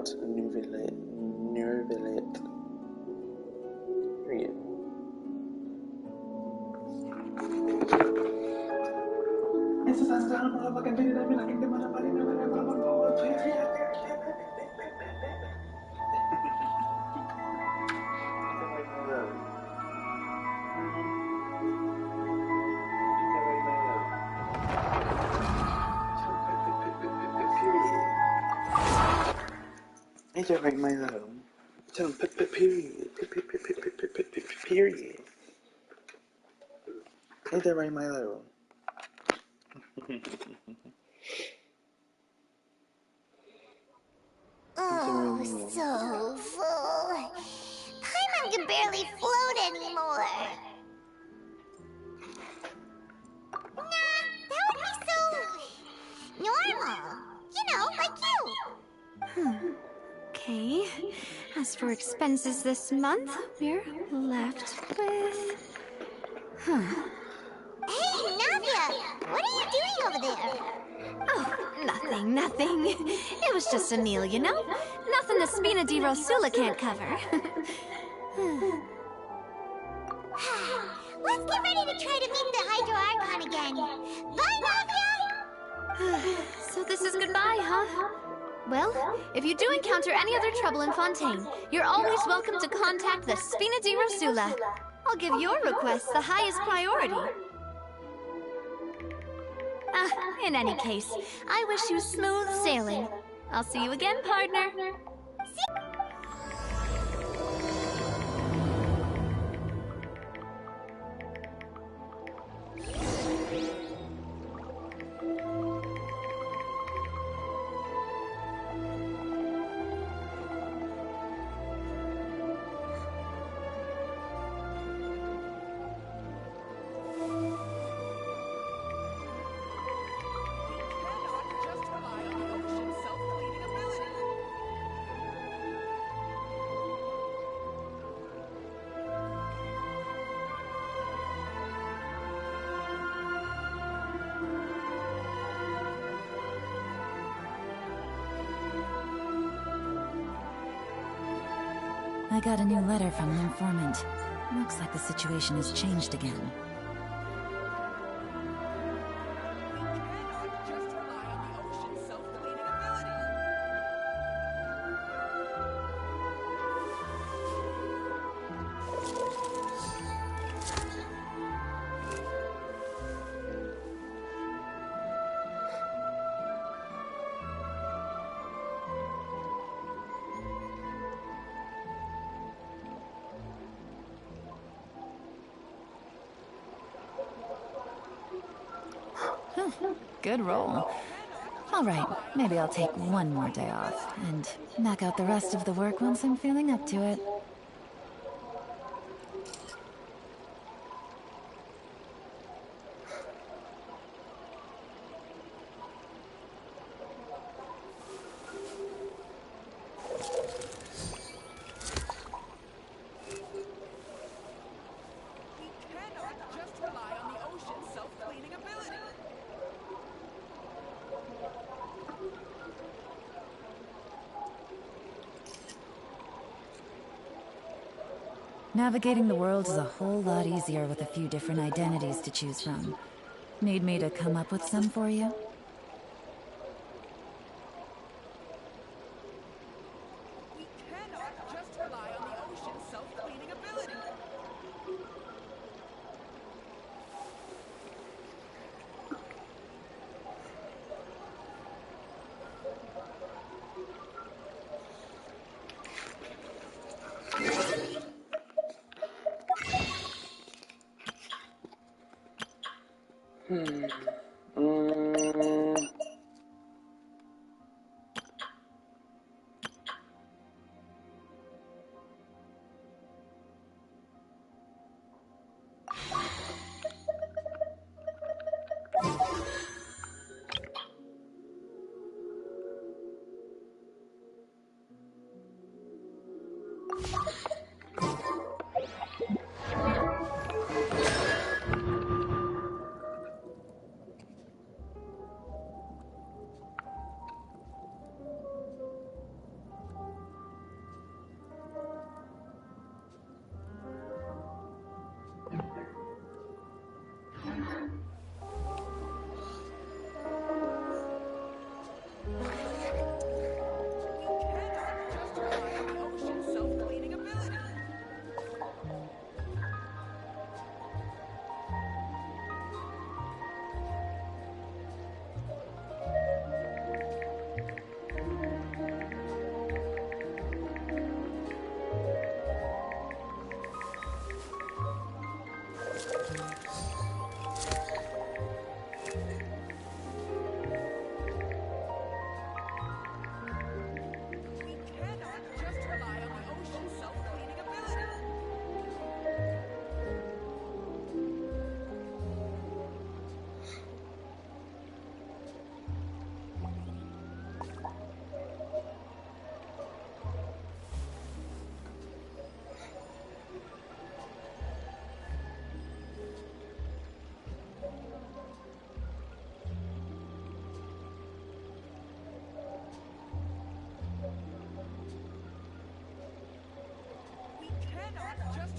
cannot nivellate. Period. Esa sandaran motherfucking video that be like the motherfucking Ain't that right, my love? Tell him, period. Period. Ain't that right, my love? Oh, so full. Paimon can barely float anymore. Nah, that would be so normal. You know, like you. Okay. As for expenses this month, we're left with... Hey, Navia! What are you doing over there? Oh, nothing. It was just a meal, you know? Nothing the Spina di Rosula can't cover. Let's get ready to try to meet the Hydro Archon again. Bye, Navia! So this is goodbye, huh? Well, if you do encounter any other trouble in Fontaine, you're always welcome to contact the Spina di Rosula. I'll give your request the highest priority. In any case, I wish you smooth sailing. I'll see you again, partner. I got a new letter from an informant. Looks like the situation has changed again. Good roll. All right, maybe I'll take one more day off and knock out the rest of the work once I'm feeling up to it. Navigating the world is a whole lot easier with a few different identities to choose from. Need me to come up with some for you? We cannot just rely on the ocean's self-cleaning ability.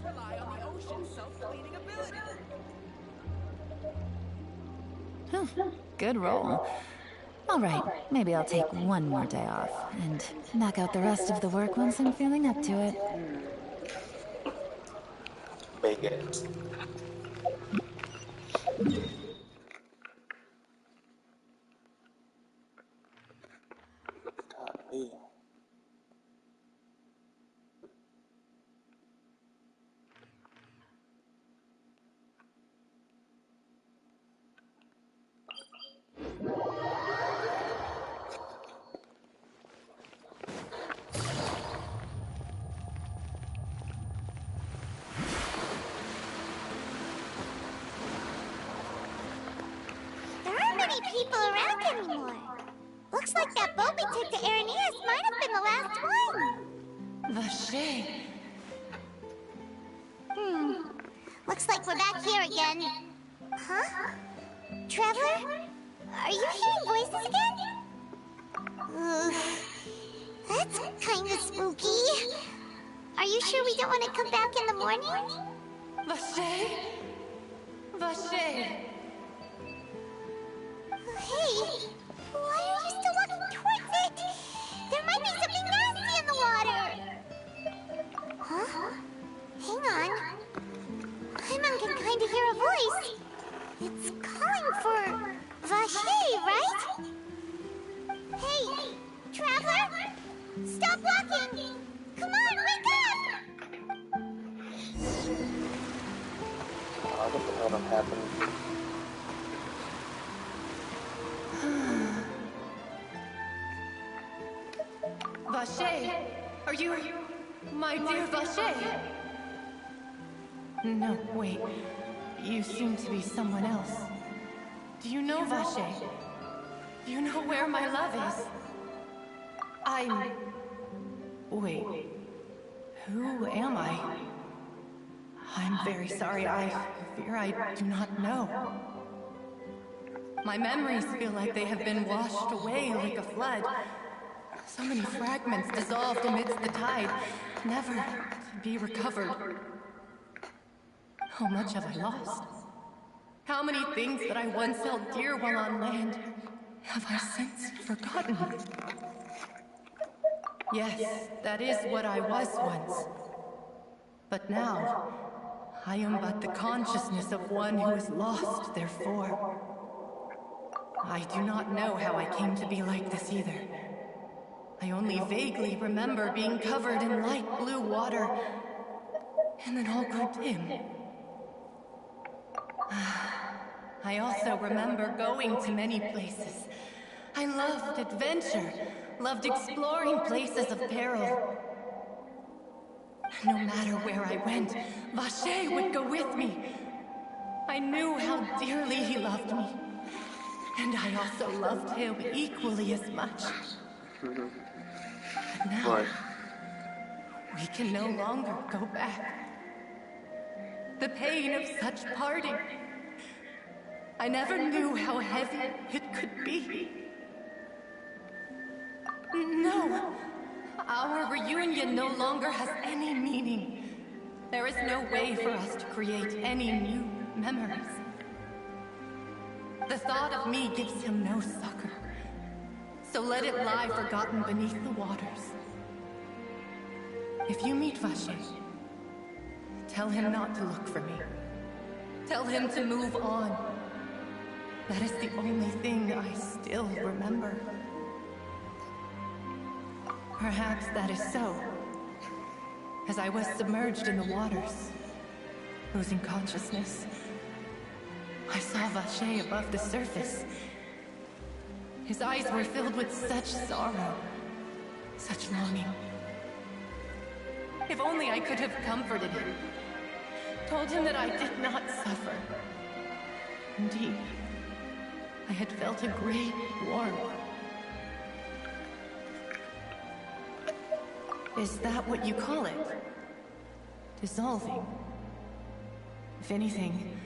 rely on the ocean's self-cleaning ability. Good roll. All right, maybe I'll take one more day off and knock out the rest of the work once I'm feeling up to it. Bagus. Golly. There aren't many people around anymore. Looks like that boat we took to Araneas might have been the last one. Vache! Looks like we're back here again. Huh? Traveler? Are you hearing voices again? Ugh. That's kinda spooky. Are you sure we don't want to come back in the morning? Vache! Vache! Hey, why are you still walking towards it? There might be something nasty in the water. Huh? Hang on. Paimon can kind of hear a voice. It's calling for Vache, right? Hey, Traveler! Stop walking! Come on, wake up! What the hell happened? Vache! Are you... my dear Vache? No, wait. You seem to be someone else. Do you know Vache? Do you know where my love is? I'm... Wait. Who am I? I'm very sorry. I fear I do not know. My memories feel like they have been washed away like a flood. So many fragments dissolved amidst the tide, never to be recovered. How much have I lost? How many things that I once held dear while on land have I since forgotten? Yes, that is what I was once. But now, I am but the consciousness of one who is lost, therefore. I do not know how I came to be like this either. I only vaguely remember being covered in light blue water, and then all grew dim. I also remember going to many places. I loved adventure, loved exploring places of peril. No matter where I went, Vache would go with me. I knew how dearly he loved me, and I also loved him equally as much. But now, we can no longer go back. The pain of such parting, I never knew how heavy it could be. No, our reunion no longer has any meaning. There is no way for us to create any new memories. The thought of me gives him no succor, so let it lie forgotten beneath the waters. If you meet Vache, tell him not to look for me. Tell him to move on. That is the only thing I still remember. Perhaps that is so. As I was submerged in the waters, losing consciousness, I saw Vache above the surface. His eyes were filled with such sorrow, such longing. If only I could have comforted him, told him that I did not suffer. Indeed, I had felt a great warmth. Is that what you call it? Dissolving? If anything,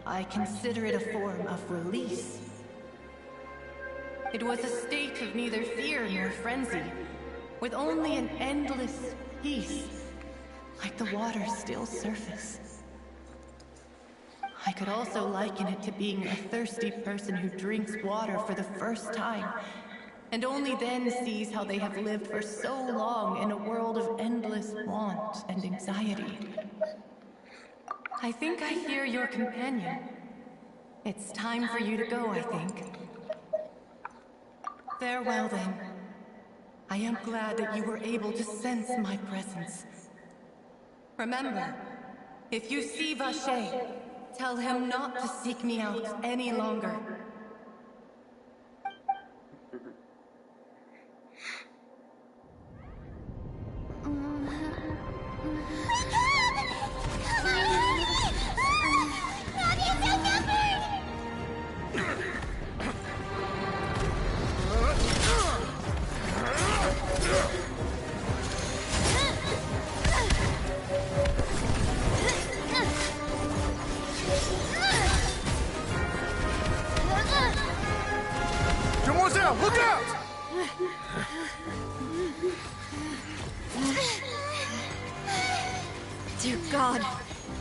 I consider it a form of release. It was a state of neither fear nor frenzy, with only an endless peace. like the water's still surface. I could also liken it to being a thirsty person who drinks water for the first time, and only then sees how they have lived for so long in a world of endless want and anxiety. I think I hear your companion. It's time for you to go, I think. Farewell, then. I am glad that you were able to sense my presence. Remember, if you see Vacher, tell him not to seek me out any longer. Demoiselle, look out! Dear God,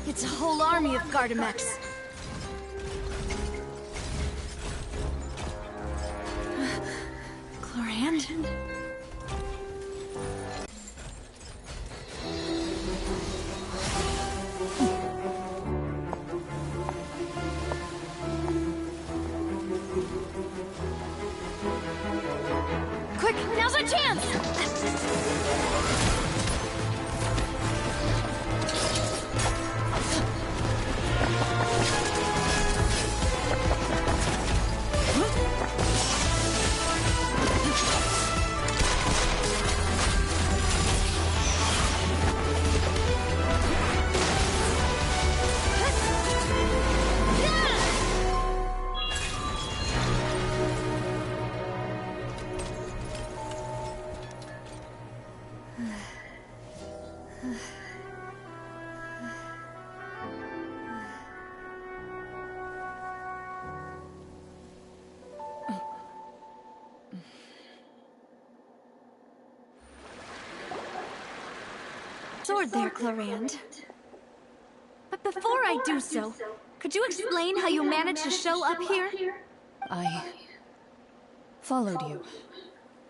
it's a whole army of Gardamex. Chlorand? Quick, now's our chance! Sword there, Chlorand. But before I do so, could you explain how you managed to show up here? I followed you.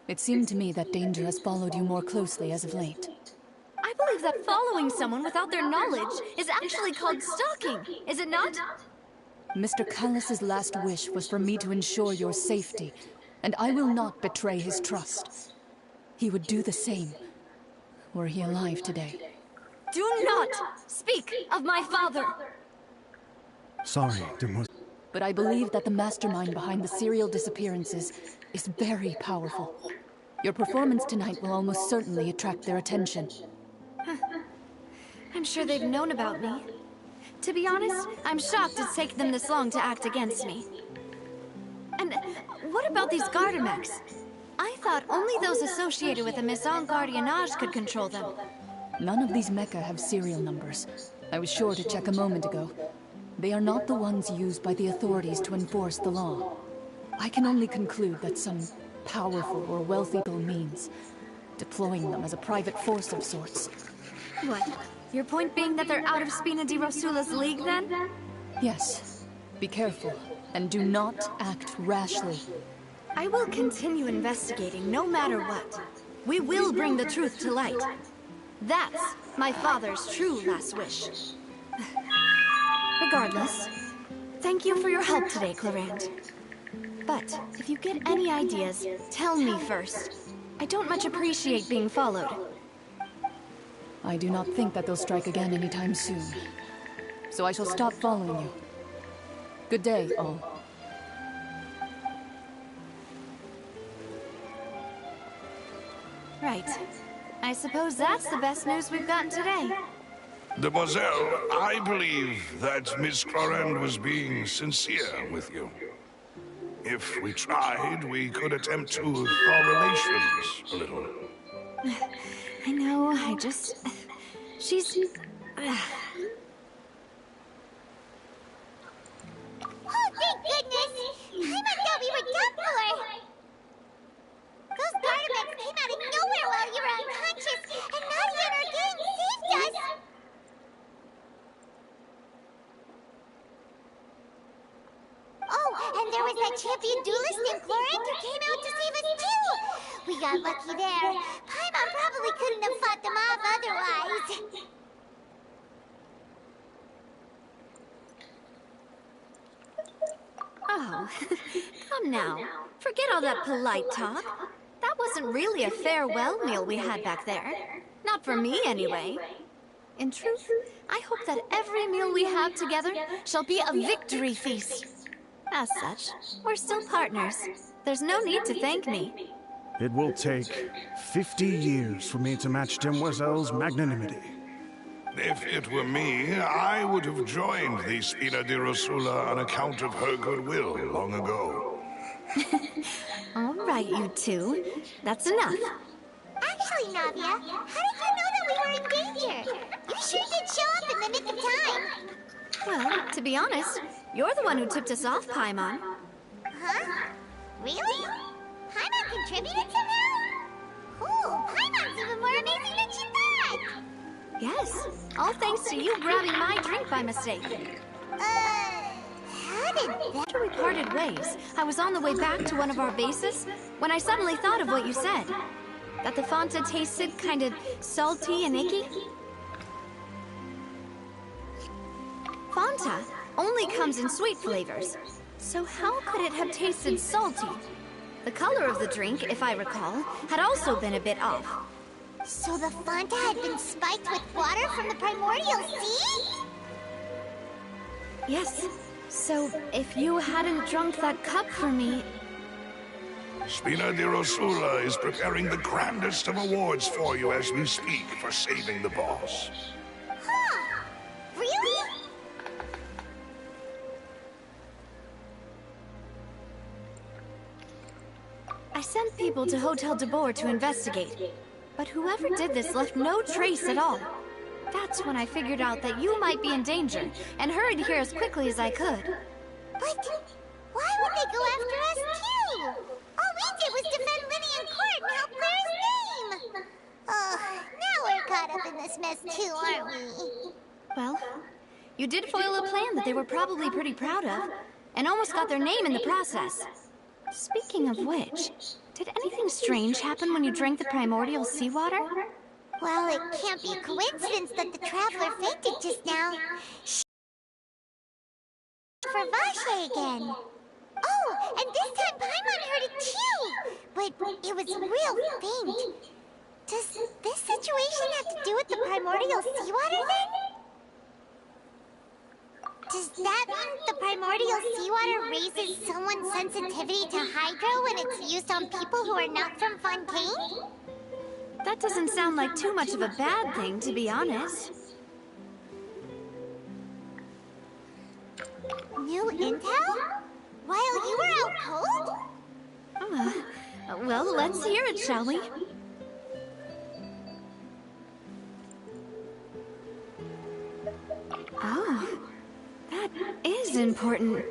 It seemed to me that danger has followed you more closely as of late. I believe that following someone without their knowledge is actually called stalking, is it not? Mr. Callus's last wish was for me to ensure your safety, and I will not betray his trust. He would do the same, were he alive today. Do not speak of my father! Sorry, Demoiselle. But I believe that the mastermind behind the serial disappearances is very powerful. Your performance tonight will almost certainly attract their attention. I'm sure they've known about me. To be honest, I'm shocked it's taken them this long to act against me. And what about these Gardamex? I thought only those associated with the Maison Gardiennage could control them. None of these mecha have serial numbers. I was sure to check a moment ago. They are not the ones used by the authorities to enforce the law. I can only conclude that some powerful or wealthy people means deploying them as a private force of sorts. What? Your point being that they're out of Spina di Rosula's league, then? Yes. Be careful, and do not act rashly. I will continue investigating no matter what. We will bring the truth to light. That's my father's true last wish. Regardless, thank you for your help today, Chlorand. But if you get any ideas, tell me first. I don't much appreciate being followed. I do not think that they'll strike again anytime soon. So I shall stop following you. Good day, all. Right. I suppose that's the best news we've gotten today. Demoiselle, I believe that Miss Chlorand was being sincere with you. If we tried, we could attempt to thaw relations a little. I know, I just... She's... Oh, thank goodness! I thought we were done for! Those Gardamex came out of nowhere while you were unconscious, and Nadia and her gang saved us! there was that champion duelist named Florent who came out to save us too! We got lucky there. Paimon probably couldn't have fought them off otherwise. Oh, come now. Forget all that polite talk. That wasn't really a farewell meal we had back there. Not for me, anyway. In truth, I hope that every meal we have together shall be a victory feast. As such, we're still partners. There's no need to thank me. It will take 50 years for me to match Demoiselle's magnanimity. If it were me, I would have joined the Spina di Rosula on account of her goodwill long ago. All right, you two. That's enough. Actually, Navia, how did you know that we were in danger? You sure did show up in the nick of time. Well, to be honest, you're the one who tipped us off, Paimon. Huh? Really? Paimon contributed somehow? Cool, Paimon's even more amazing than she thought! Yes, all thanks to you grabbing my drink by mistake. How did that... After we parted ways, I was on the way back to one of our bases when I suddenly thought of what you said. That the Fonta tasted kind of salty and icky. Fonta only comes in sweet flavors, so how could it have tasted salty? The color of the drink, if I recall, had also been a bit off. So the Fonta had been spiked with water from the primordial sea? Yes. So, if you hadn't drunk that cup for me... Spina di Rosula is preparing the grandest of awards for you as we speak for saving the boss. Huh? Really? I sent people to Hotel de Boer to investigate, but whoever did this left no trace at all. That's when I figured out that you might be in danger, and hurried here as quickly as I could. But why would they go after us too? All we did was defend Linny in court and help clear his name! Oh, now we're caught up in this mess too, aren't we? Well, you did foil a plan that they were probably pretty proud of, and almost got their name in the process. Speaking of which, did anything strange happen when you drank the primordial seawater? Well, it can't be a coincidence that the Traveler fainted just now. For Vache again. Oh, and this time Paimon heard it too! But it was real faint. Does this situation have to do with the primordial seawater then? Does that mean the primordial seawater raises someone's sensitivity to hydro when it's used on people who are not from Fontaine? That doesn't sound like too much of a bad thing, to be honest. New intel? While you were out cold? Well, let's hear it, shall we? Oh, that is important.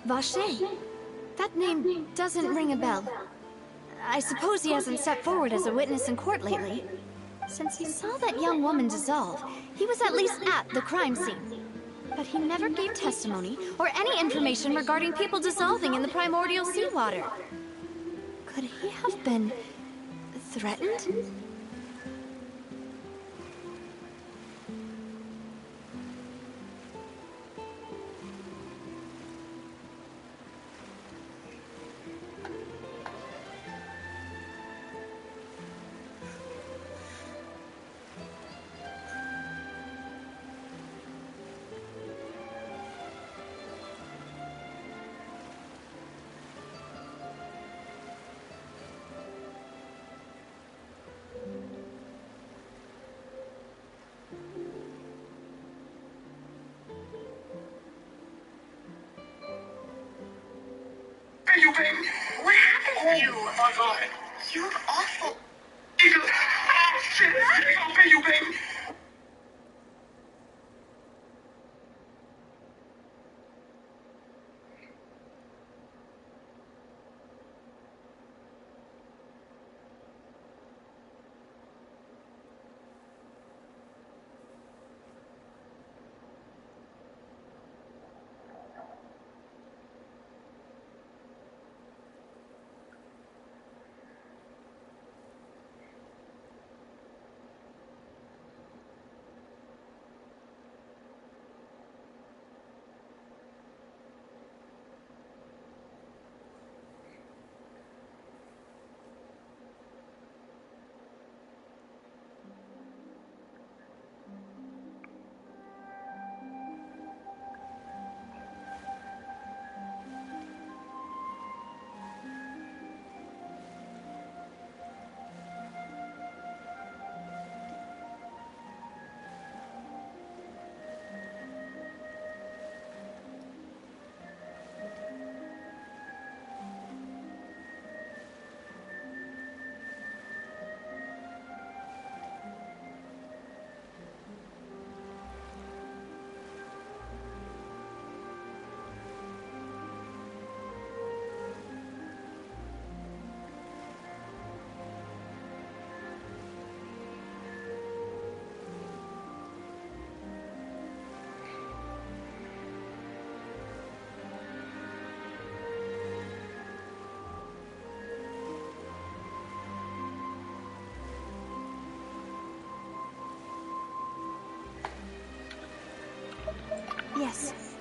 Vache. That name doesn't ring a bell. I suppose he hasn't stepped forward as a witness in court lately. Since he saw that young woman dissolve, he was at least at the crime scene. But he never gave testimony or any information regarding people dissolving in the primordial seawater. Could he have been threatened? You, baby. What happened to you? Oh, God. You look awful. You look... Oh, shit. Okay, you, baby.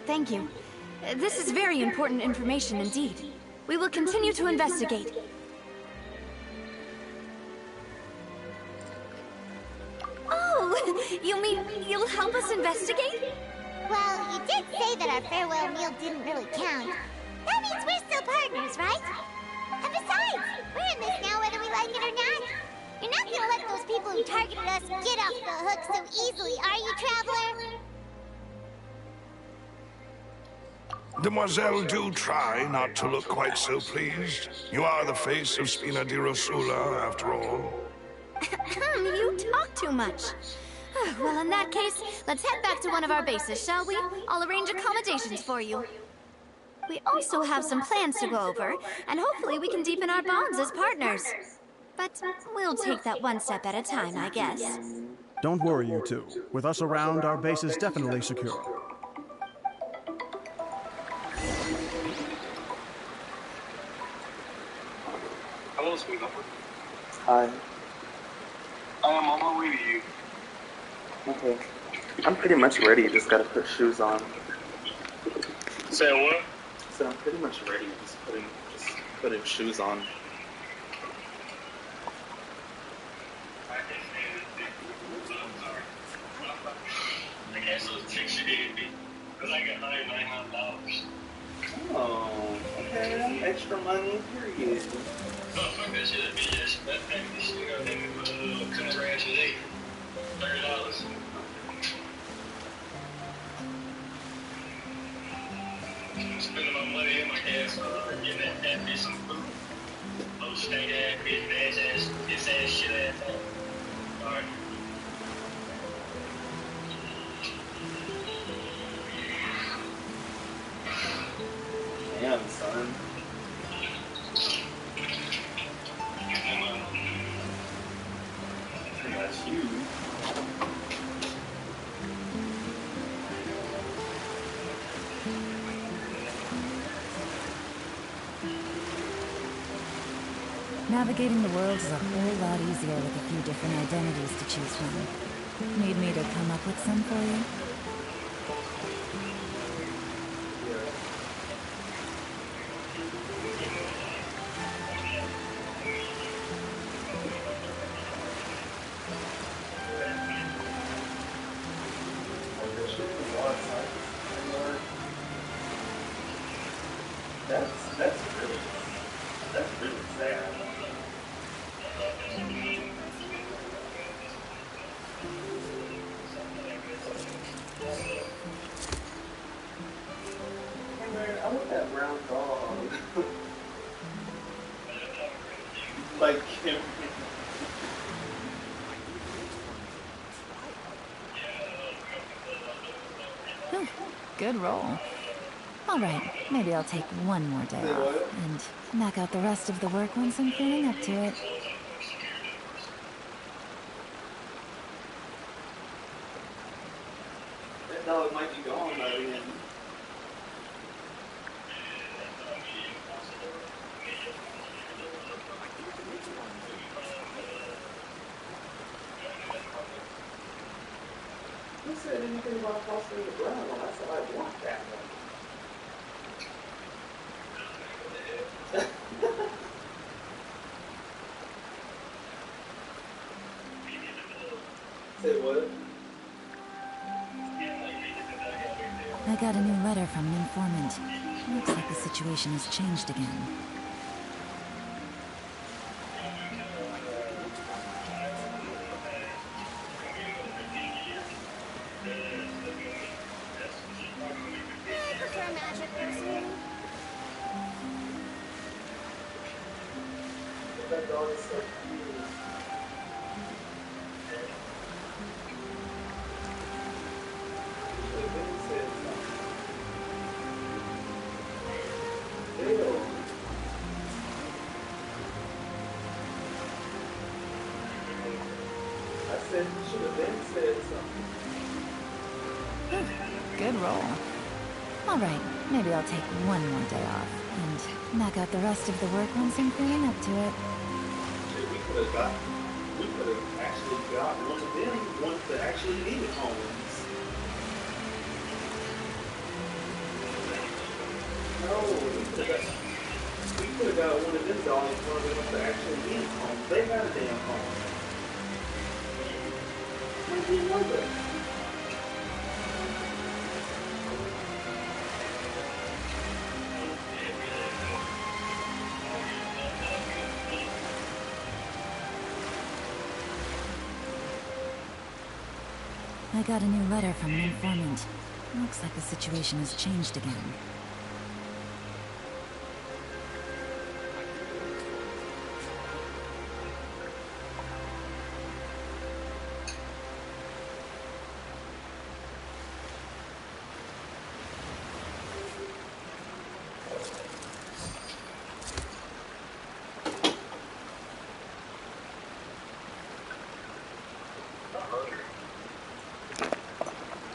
Thank you. This is very important information indeed. We will continue to investigate. Oh, you mean you'll help us investigate? Well, you did say that our farewell meal didn't really count. That means we're still partners, right? And besides, we're in this now whether we like it or not. You're not gonna let those people who targeted us get off the hook so easily, are you, Traveler? Demoiselle, do try not to look quite so pleased. You are the face of Spina di Rosula, after all. You talk too much. Well, in that case, let's head back to one of our bases, shall we? I'll arrange accommodations for you. We also have some plans to go over, and hopefully we can deepen our bonds as partners. But we'll take that one step at a time, I guess. Don't worry, you two. With us around, our base is definitely secure. Hello, sweetheart. Hi. I'm on my way to you. Okay. I'm pretty much ready, just gotta put shoes on. Say what? So I'm pretty much ready, just putting shoes on. I guess those chicks you gave me, because I got $99. Oh, okay. Extra money, period. Oh, fuck that shit. That'd be just, that shit, I think it was $2 grand today. $30. Spending my money in my gas, getting that bitch some food. Those stank ass bitch, ass shit ass. Alright. Damn, son. That's huge. Navigating the world is a whole lot easier with a few different identities to choose from. Need me to come up with some for you? That's really sad. Hey man, I want that brown dog. Like him. Good roll. All right, maybe I'll take one more day off and knock out the rest of the work once I'm feeling up to it. That dog might be gone by the end. Who said anything about tossing the brown one? I said I want that one. Say what? I got a new letter from an informant. Looks like the situation has changed again. I prefer magic personally. That dog is so cute. I said you should have been said something. Good roll. All right, maybe I'll take one more day off and knock out the rest of the work once I'm feeling up to it. We could have actually got one of them, one that actually needed homes. could have got one of them dogs one of them to actually be home. They got a damn home. How do you know that? I got a new letter from an informant. Looks like the situation has changed again.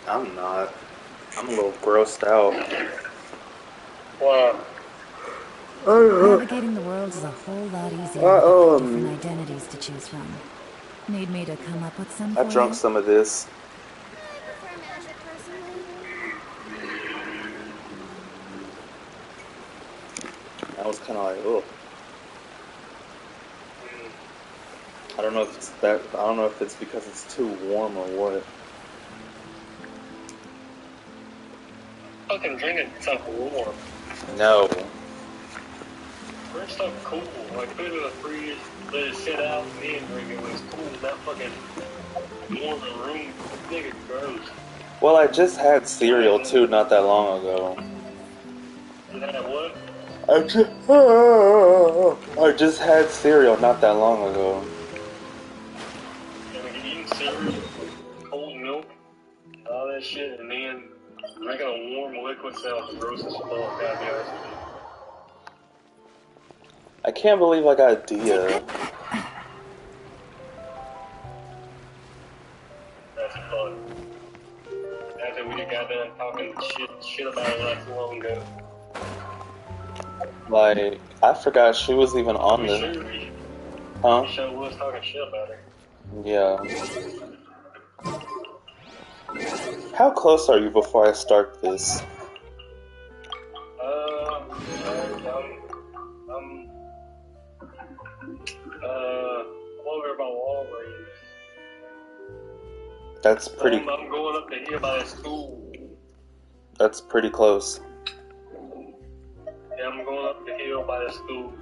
I'm not. I'm a little grossed out. Wow. Navigating the world is a whole lot easier with different identities to choose from. Need me to come up with some I for drunk you? some of this. I prefer magic personally. I was kind of like, oh. I don't know if it's that. I don't know if it's because it's too warm or what. Fucking drinking stuff warm. No. Drink stuff cool. Like put it in the freeze, let it sit out, and then drink it when it's cool. That fucking warm room, nigga, gross. Well, I just had cereal too not that long ago. You had what? I just had cereal not that long ago. And like eating cereal, cold milk, all that shit, and then drinking a warm liquid sounds gross as fuck, gotta be honest with you. I can't believe I got Dia. That's fun. After we got done talking shit about it not too long ago. Like, I forgot she was even on the... Huh? We sure was talking shit about her. Yeah. How close are you before I start this? Over by Walgreens. That's pretty... I'm going up to here by the school. That's pretty close. Yeah, I'm going up the hill by the school.